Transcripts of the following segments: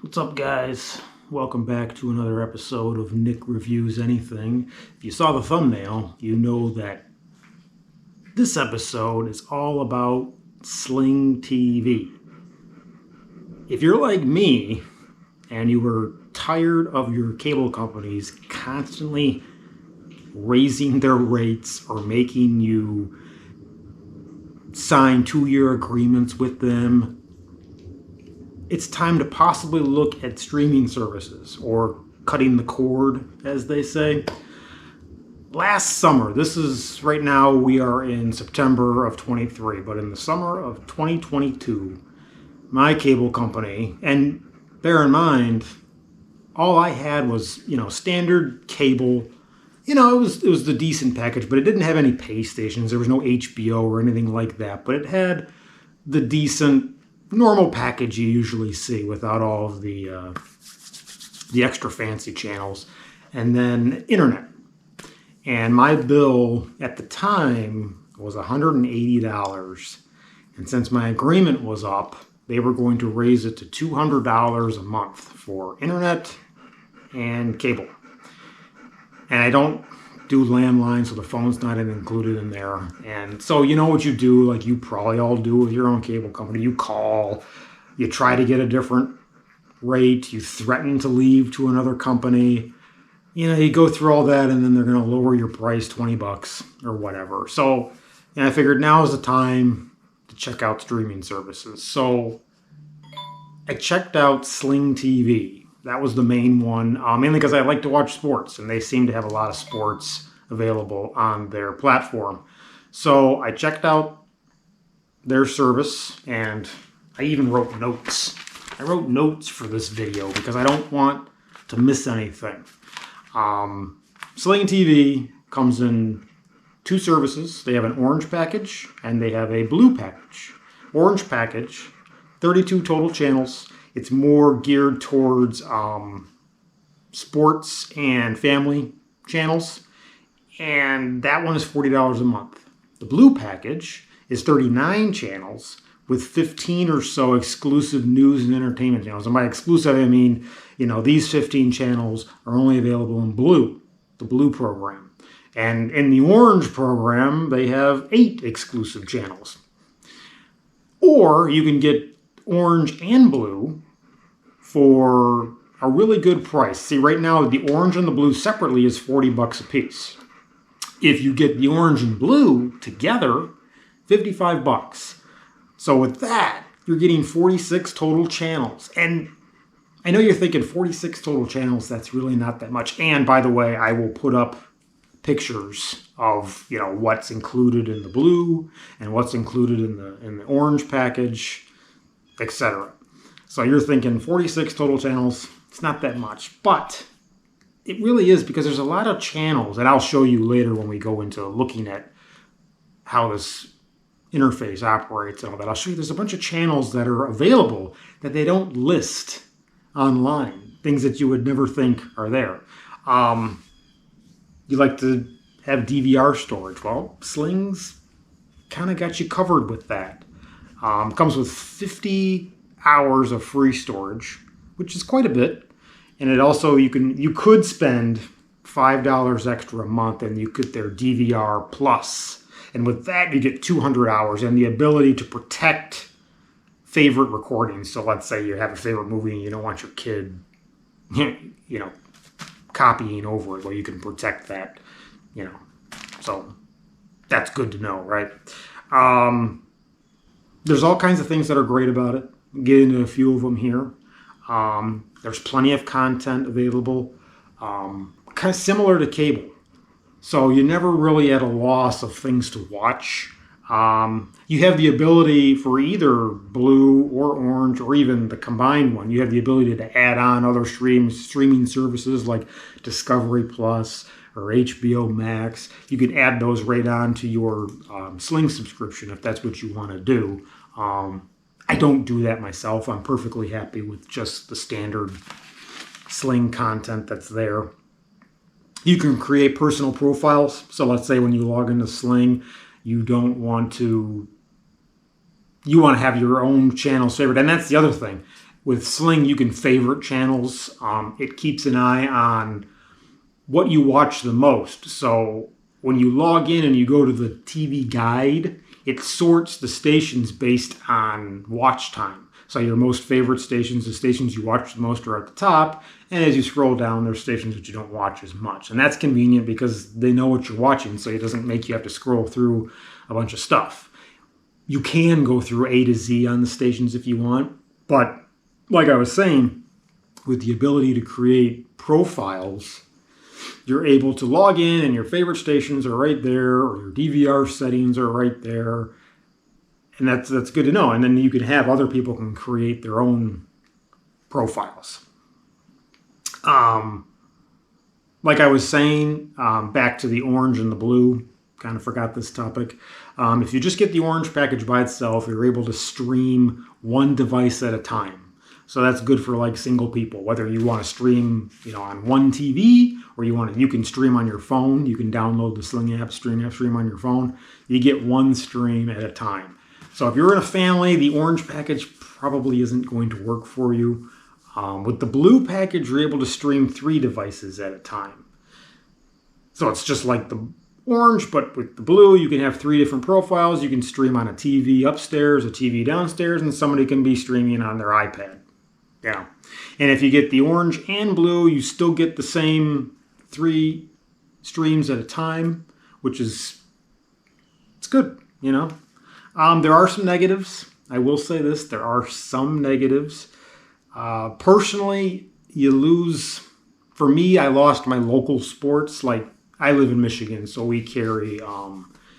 What's up, guys? Welcome back to another episode of Nick Reviews Anything. If you saw the thumbnail, you know that this episode is all about Sling TV. If you're like me and you were tired of your cable companies constantly raising their rates or making you sign 2-year agreements with them, it's time to possibly look at streaming services or cutting the cord, as they say. Last summer, right now we are in September of 23, but in the summer of 2022, my cable company, and bear in mind, all I had was, standard cable. It was the decent package, but it didn't have any pay stations. There was no HBO or anything like that, but it had the decent normal package you usually see without all of the extra fancy channels, and then internet. And my bill at the time was $180, and since my agreement was up, they were going to raise it to $200 a month for internet and cable. And I don't do landline, so the phone's not included in there. And so you know what you do, like you probably all do with your own cable company. You call, you try to get a different rate, you threaten to leave to another company. You go through all that, and then they're going to lower your price $20 or whatever. So I figured now is the time to check out streaming services. So I checked out Sling TV. That was the main one, mainly because I like to watch sports, and they seem to have a lot of sports available on their platform. So I checked out their service, and I even wrote notes. I wrote notes for this video because I don't want to miss anything. Sling TV comes in two services. They have an orange package, and they have a blue package. Orange package, 32 total channels. It's more geared towards sports and family channels. And that one is $40 a month. The blue package is 39 channels with 15 or so exclusive news and entertainment channels. And by exclusive, I mean, these 15 channels are only available in blue, the blue program. And in the orange program, they have 8 exclusive channels. Or you can get orange and blue for a really good price. See, right now the orange and the blue separately is $40 a piece. If you get the orange and blue together, $55. So with that, you're getting 46 total channels. And I know you're thinking 46 total channels, that's really not that much. And by the way, I will put up pictures of what's included in the blue and what's included in the orange package, etc. So you're thinking 46 total channels, it's not that much, but it really is, because there's a lot of channels, and I'll show you later when we go into looking at how this interface operates and all that. I'll show you there's a bunch of channels that are available that they don't list online, things that you would never think are there. You like to have DVR storage. Well, Sling's kind of got you covered with that. Comes with 50 hours of free storage, which is quite a bit. And it also, you could spend $5 extra a month and you get their DVR Plus. And with that, you get 200 hours and the ability to protect favorite recordings. So let's say you have a favorite movie and you don't want your kid, copying over it. Well, you can protect that, So that's good to know, right? There's all kinds of things that are great about it. I'll get into a few of them here. There's plenty of content available, kind of similar to cable. So you're never really at a loss of things to watch. You have the ability for either blue or orange or even the combined one. You have the ability to add on other streaming services like Discovery Plus or HBO Max. You can add those right on to your Sling subscription if that's what you want to do. I don't do that myself. I'm perfectly happy with just the standard Sling content that's there. You can create personal profiles. So let's say when you log into Sling, you want to have your own channels favored. And that's the other thing. With Sling, you can favorite channels. It keeps an eye on what you watch the most. So when you log in and you go to the TV guide, it sorts the stations based on watch time. So your most favorite stations, the stations you watch the most, are at the top. And as you scroll down, there's stations that you don't watch as much. And that's convenient because they know what you're watching, so it doesn't make you have to scroll through a bunch of stuff. You can go through A to Z on the stations if you want. But like I was saying, with the ability to create profiles, you're able to log in and your favorite stations are right there, or your DVR settings are right there. And that's good to know. And then you can have other people can create their own profiles. Like I was saying, back to the orange and the blue, kind of forgot this topic. If you just get the orange package by itself, you're able to stream one device at a time. So that's good for like single people, whether you want to stream, on one TV, or you can stream on your phone. You can download the Sling app, stream on your phone. You get one stream at a time. So if you're in a family, the orange package probably isn't going to work for you. With the blue package, you're able to stream 3 devices at a time. So it's just like the orange, but with the blue, you can have 3 different profiles. You can stream on a TV upstairs, a TV downstairs, and somebody can be streaming on their iPad. Yeah. And if you get the orange and blue, you still get the same 3 streams at a time, which is, it's good, There are some negatives. I will say this, there are some negatives. Personally, you lose, for me, I lost my local sports. Like, I live in Michigan, so we carry,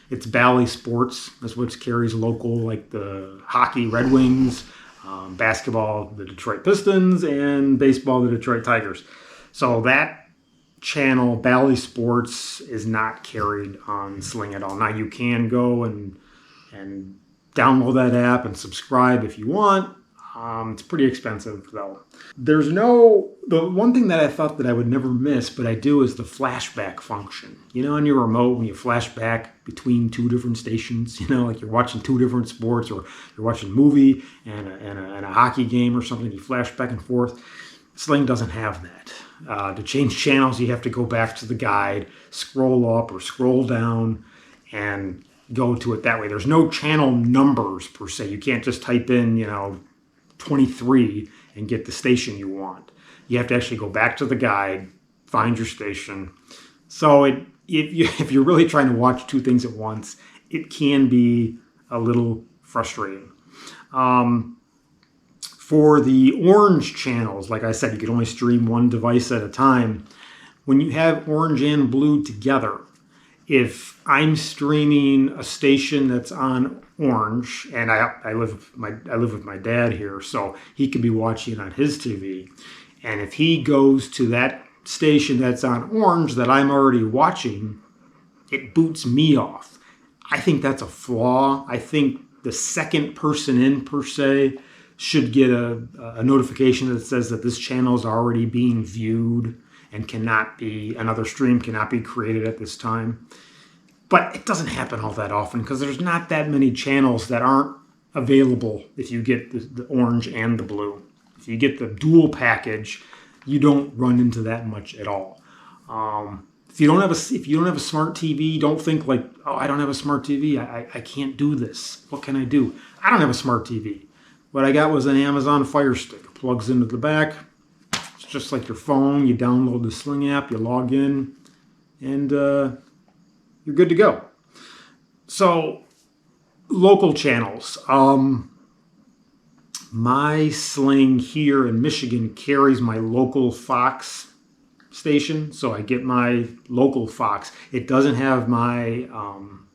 it's Bally Sports. That's what carries local, like the hockey Red Wings, basketball, the Detroit Pistons, and baseball, the Detroit Tigers. So that channel, Bally Sports, is not carried on Sling at all. Now, you can go and download that app and subscribe if you want. It's pretty expensive, though. The one thing that I thought that I would never miss, but I do, is the flashback function. On your remote, when you flash back between 2 different stations, like you're watching 2 different sports, or you're watching a movie and a hockey game or something, you flash back and forth. Sling doesn't have that. To change channels, you have to go back to the guide, scroll up or scroll down, and go to it that way. There's no channel numbers, per se. You can't just type in, 23 and get the station you want. You have to actually go back to the guide, find your station. So if you're really trying to watch 2 things at once, it can be a little frustrating. For the orange channels, like I said, you can only stream 1 device at a time. When you have orange and blue together, if I'm streaming a station that's on orange, and I live with my dad here, so he could be watching on his TV, and if he goes to that station that's on orange that I'm already watching, it boots me off. I think that's a flaw. I think the second person in, per se, should get a notification that says that this channel is already being viewed and another stream cannot be created at this time. But it doesn't happen all that often because there's not that many channels that aren't available if you get the orange and the blue. If you get the dual package, you don't run into that much at all. If you don't have a smart TV, don't think like, oh, I don't have a smart TV. I can't do this. What can I do? I don't have a smart TV. What I got was an Amazon Fire Stick. It plugs into the back. It's just like your phone. You download the Sling app, you log in, and you're good to go. So, local channels. My Sling here in Michigan carries my local Fox station, so I get my local Fox. It doesn't have my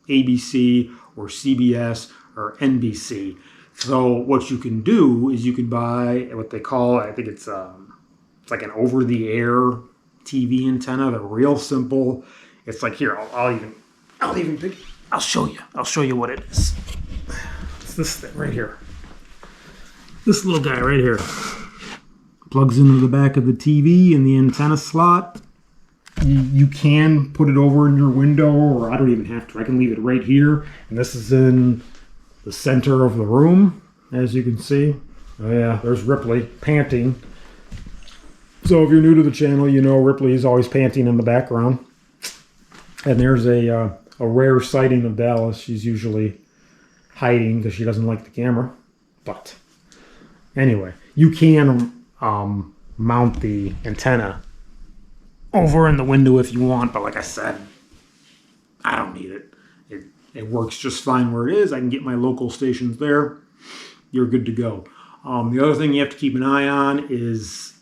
ABC or CBS or NBC. So what you can do is you can buy what they call, I think it's like an over-the-air TV antenna. They're real simple. It's like, here, I'll show you what it is. It's this thing right here. This little guy right here. Plugs into the back of the TV in the antenna slot. You can put it over in your window, or I don't even have to. I can leave it right here. And this is in the center of the room, as you can see. Oh yeah, there's Ripley panting. So if you're new to the channel, you know Ripley is always panting in the background. And there's a rare sighting of Dallas. She's usually hiding because she doesn't like the camera. But anyway, you can mount the antenna over in the window if you want. But like I said, I don't need it. It works just fine where it is. I can get my local stations there. You're good to go. The other thing you have to keep an eye on is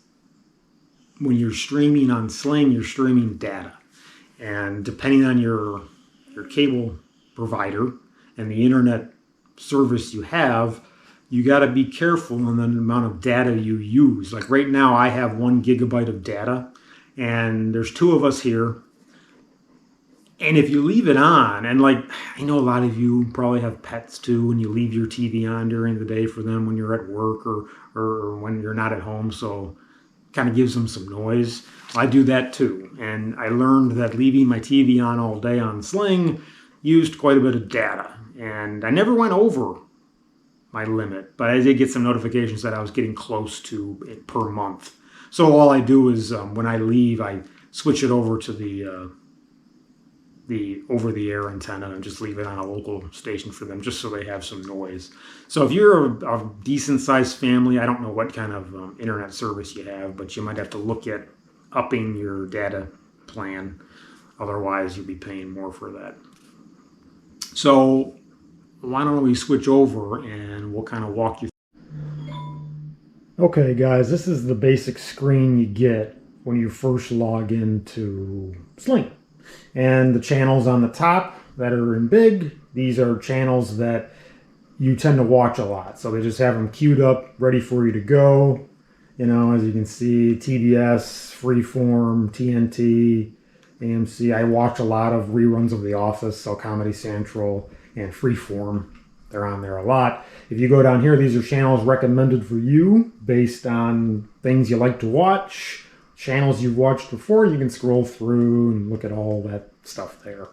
when you're streaming on Sling, you're streaming data. And depending on your cable provider and the internet service you have, you got to be careful on the amount of data you use. Like right now, I have 1 gigabyte of data, and there's 2 of us here. And if you leave it on, and like I know a lot of you probably have pets too, and you leave your TV on during the day for them when you're at work or when you're not at home, so kind of gives them some noise. I do that too, and I learned that leaving my TV on all day on Sling used quite a bit of data, and I never went over my limit, but I did get some notifications that I was getting close to it per month. So all I do is when I leave, I switch it over to the over-the-air antenna and just leave it on a local station for them, just so they have some noise. So if you're a decent-sized family, I don't know what kind of internet service you have, but you might have to look at upping your data plan. Otherwise, you'll be paying more for that. So why don't we switch over and we'll kind of walk you through. Okay, guys, this is the basic screen you get when you first log into Sling. And the channels on the top that are in big, these are channels that you tend to watch a lot. So they just have them queued up, ready for you to go. You know, as you can see, TBS, Freeform, TNT, AMC. I watch a lot of reruns of The Office, so Comedy Central and Freeform. They're on there a lot. If you go down here, these are channels recommended for you based on things you like to watch. Channels you've watched before, you can scroll through and look at all that stuff there.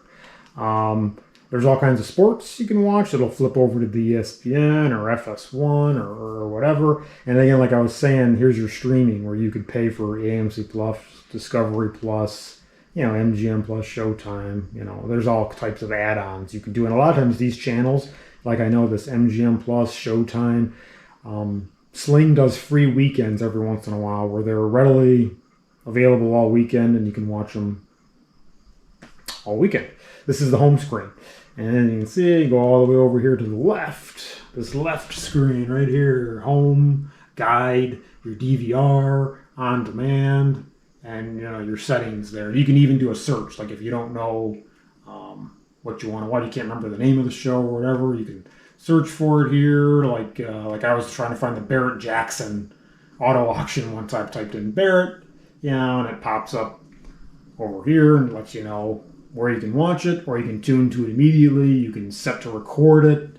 There's all kinds of sports you can watch. It'll flip over to the ESPN or FS1 or whatever. And again, like I was saying, here's your streaming where you could pay for AMC Plus, Discovery Plus, you know, MGM Plus, Showtime. You know, there's all types of add-ons you can do. And a lot of times these channels, like I know this MGM Plus, Showtime, Sling does free weekends every once in a while where they're readily available all weekend, and you can watch them all weekend. This is the home screen. And then you can see, you go all the way over here to the left. This left screen right here, home, guide, your DVR, on demand, and you know your settings there. You can even do a search, like if you don't know what you want to watch, you can't remember the name of the show or whatever, you can search for it here. Like I was trying to find the Barrett Jackson auto auction one time, typed in Barrett, you know, and it pops up over here and lets you know where you can watch it, or you can tune to it immediately. You can set to record it,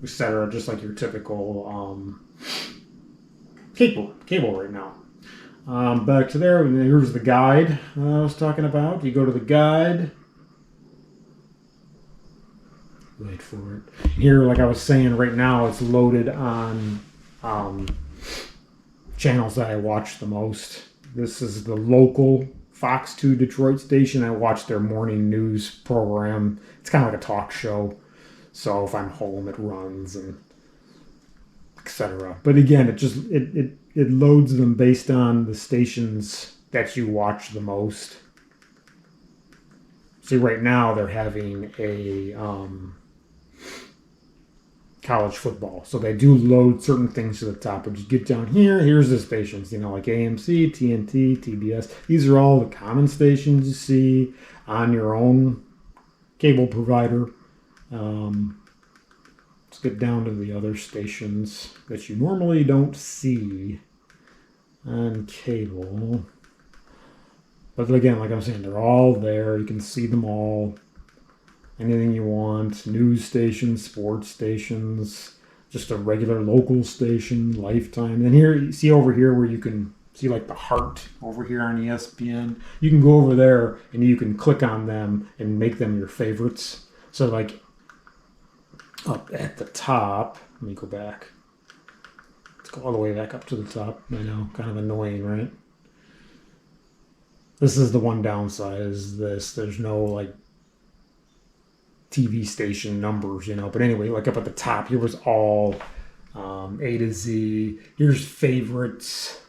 etc. Just like your typical cable right now. Back to there. Here's the guide I was talking about. You go to the guide. Wait for it. Here, like I was saying, right now it's loaded on channels that I watch the most. This is the local Fox 2 Detroit station. I watch their morning news program. It's kind of like a talk show. So if I'm home, it runs and etc. But again, it loads them based on the stations that you watch the most. See, right now they're having a college football, so they do load certain things to the top. But you get down here, here's the stations, you know, like AMC, TNT, TBS. These are all the common stations you see on your own cable provider. Let's get down to the other stations that you normally don't see on cable. But again, like I'm saying, they're all there. You can see them all. Anything you want, news stations, sports stations, just a regular local station, Lifetime. And here, you see over here where you can see like the heart over here on ESPN. You can go over there and you can click on them and make them your favorites. So like up at the top, let me go back. go all the way back up to the top. I know, kind of annoying, right? This is the one downside, is this. There's no, like, TV station numbers, But anyway, like up at the top, here was all A to Z. Here's favorites.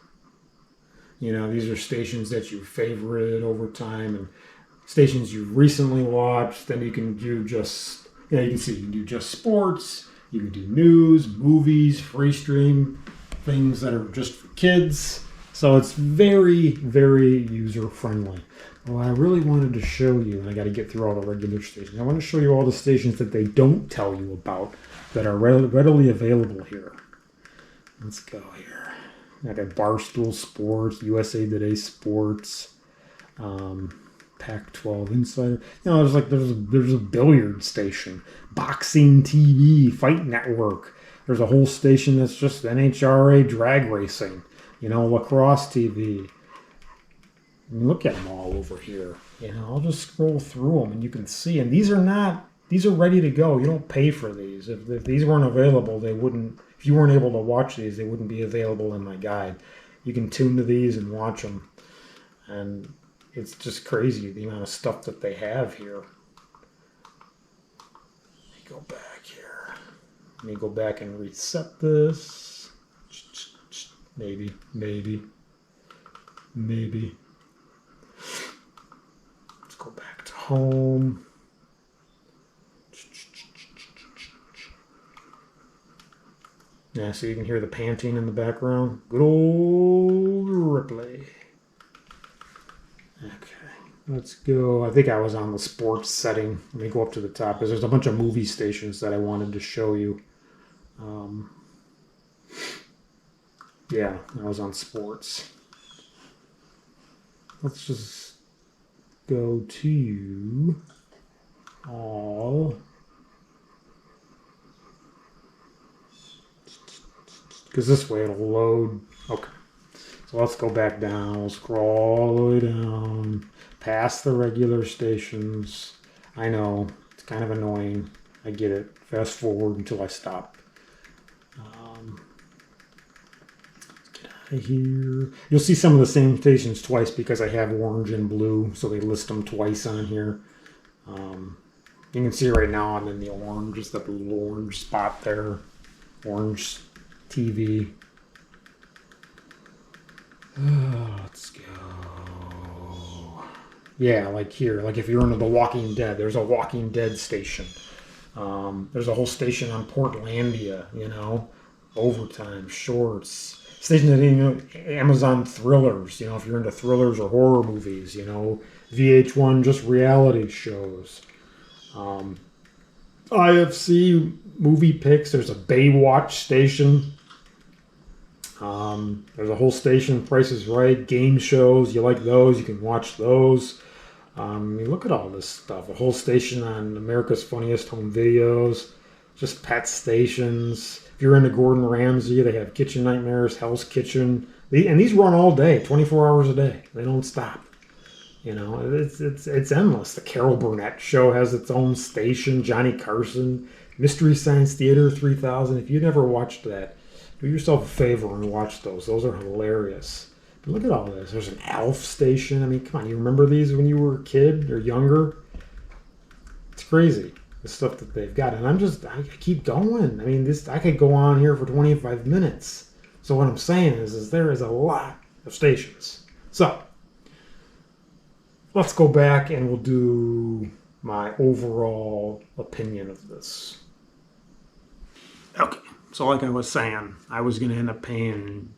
These are stations that you favorited over time and stations you've recently watched. Then you can do just, you can see you can do just sports. You can do news, movies, free stream, things that are just for kids. So it's very, very user-friendly. Well, I really wanted to show you, and I got to get through all the regular stations. I want to show you all the stations that they don't tell you about that are readily available here. Let's go here. I got Barstool Sports, USA Today Sports, Pac-12 Insider. There's a billiard station, Boxing TV, Fight Network. There's a whole station that's just NHRA drag racing. Lacrosse TV. Look at them all over here. I'll just scroll through them and you can see. And these are ready to go. You don't pay for these. If these weren't available, they wouldn't. If you weren't able to watch these, they wouldn't be available in my guide. You can tune to these and watch them. And it's just crazy the amount of stuff that they have here. Let me go back here. Let me go back and reset this. Maybe. Let's go back to home. Yeah, so you can hear the panting in the background. Good old Ripley. Okay, let's go. I think I was on the sports setting. Let me go up to the top because there's a bunch of movie stations that I wanted to show you. Yeah, I was on sports. Let's just go to all. Because this way it'll load. Okay. So let's go back down. We'll scroll all the way down. Past the regular stations. I know. It's kind of annoying. I get it. Fast forward until I stop. Here. You'll see some of the same stations twice because I have orange and blue, so they list them twice on here. You can see right now I'm in the orange, just that little orange spot there. Orange TV. Let's go. Yeah, like here. Like if you're into The Walking Dead, there's a Walking Dead station. There's a whole station on Portlandia, Overtime, Shorts. Station that, Amazon Thrillers, if you're into thrillers or horror movies, VH1 just reality shows. IFC movie picks. There's a Baywatch station. There's a whole station, Price is Right, game shows. You like those, you can watch those. Look at all this stuff. A whole station on America's Funniest Home Videos. Just pet stations. If you're into Gordon Ramsay, they have Kitchen Nightmares, Hell's Kitchen. And these run all day, 24 hours a day. They don't stop. It's endless. The Carol Burnett Show has its own station. Johnny Carson, Mystery Science Theater 3000. If you never watched that, do yourself a favor and watch those. Those are hilarious. But look at all this. There's an Alf station. I mean, come on. You remember these when you were a kid or younger? It's crazy, the stuff that they've got. And I keep going. I mean, I could go on here for 25 minutes. So what I'm saying is there is a lot of stations. So let's go back and we'll do my overall opinion of this. Okay, so like I was saying, I was going to end up paying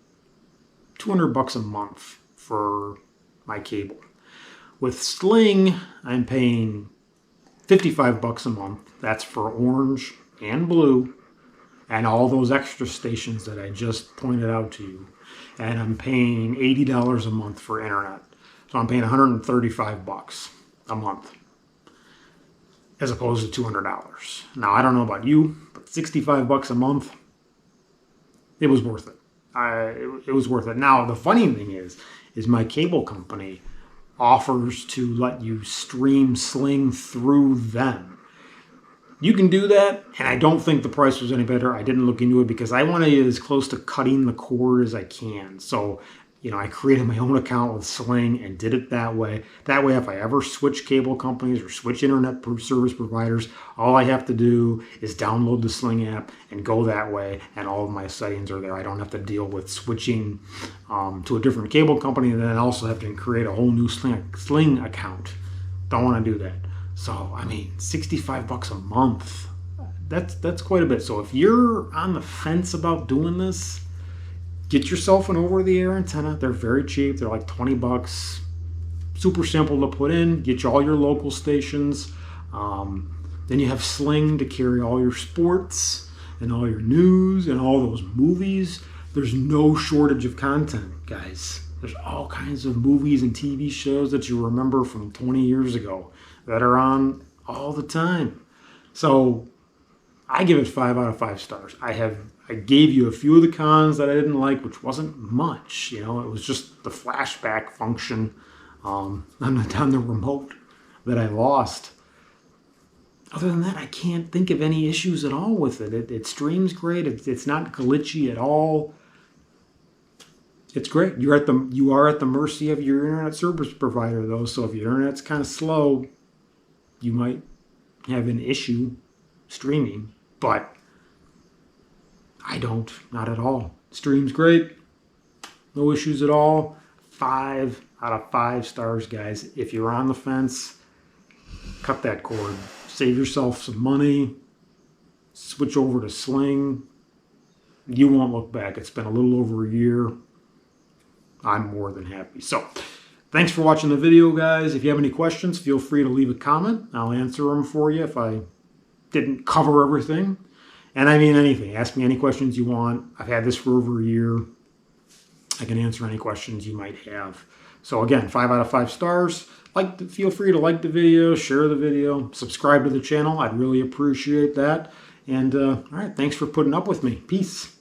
$200 a month for my cable. With Sling, I'm paying $55 a month. That's for orange and blue and all those extra stations that I just pointed out to you. And I'm paying $80 a month for internet. So I'm paying $135 a month as opposed to $200. Now, I don't know about you, but $65 a month, it was worth it. It was worth it. Now, the funny thing is my cable company offers to let you stream Sling through them. you can do that, and I don't think the price was any better. I didn't look into it because I want to get as close to cutting the cord as I can. So, I created my own account with Sling and did it that way. That way, if I ever switch cable companies or switch internet service providers, all I have to do is download the Sling app and go that way, and all of my settings are there. I don't have to deal with switching to a different cable company and then also have to create a whole new Sling account. Don't want to do that. So, I mean, $65 a month, that's quite a bit. So if you're on the fence about doing this, get yourself an over-the-air antenna. They're very cheap. They're like 20 bucks. Super simple to put in. Get you all your local stations. Then you have Sling to carry all your sports and all your news and all those movies. There's no shortage of content, guys. There's all kinds of movies and TV shows that you remember from 20 years ago that are on all the time. So I give it 5 out of 5 stars. I gave you a few of the cons that I didn't like, which wasn't much. It was just the flashback function on the remote that I lost. Other than that, I can't think of any issues at all with it. It streams great. It's not glitchy at all. It's great. You are at the mercy of your internet service provider, though. So if your internet's kind of slow, you might have an issue streaming, but I don't, not at all. Stream's great, no issues at all. 5 out of 5 stars, guys. If you're on the fence, cut that cord. Save yourself some money. Switch over to Sling. You won't look back. It's been a little over a year. I'm more than happy. So, thanks for watching the video, guys. If you have any questions, feel free to leave a comment. I'll answer them for you if I didn't cover everything. And I mean anything. Ask me any questions you want. I've had this for over a year. I can answer any questions you might have. So again, 5 out of 5 stars. Feel free to like the video, share the video, subscribe to the channel. I'd really appreciate that. And all right, thanks for putting up with me. Peace.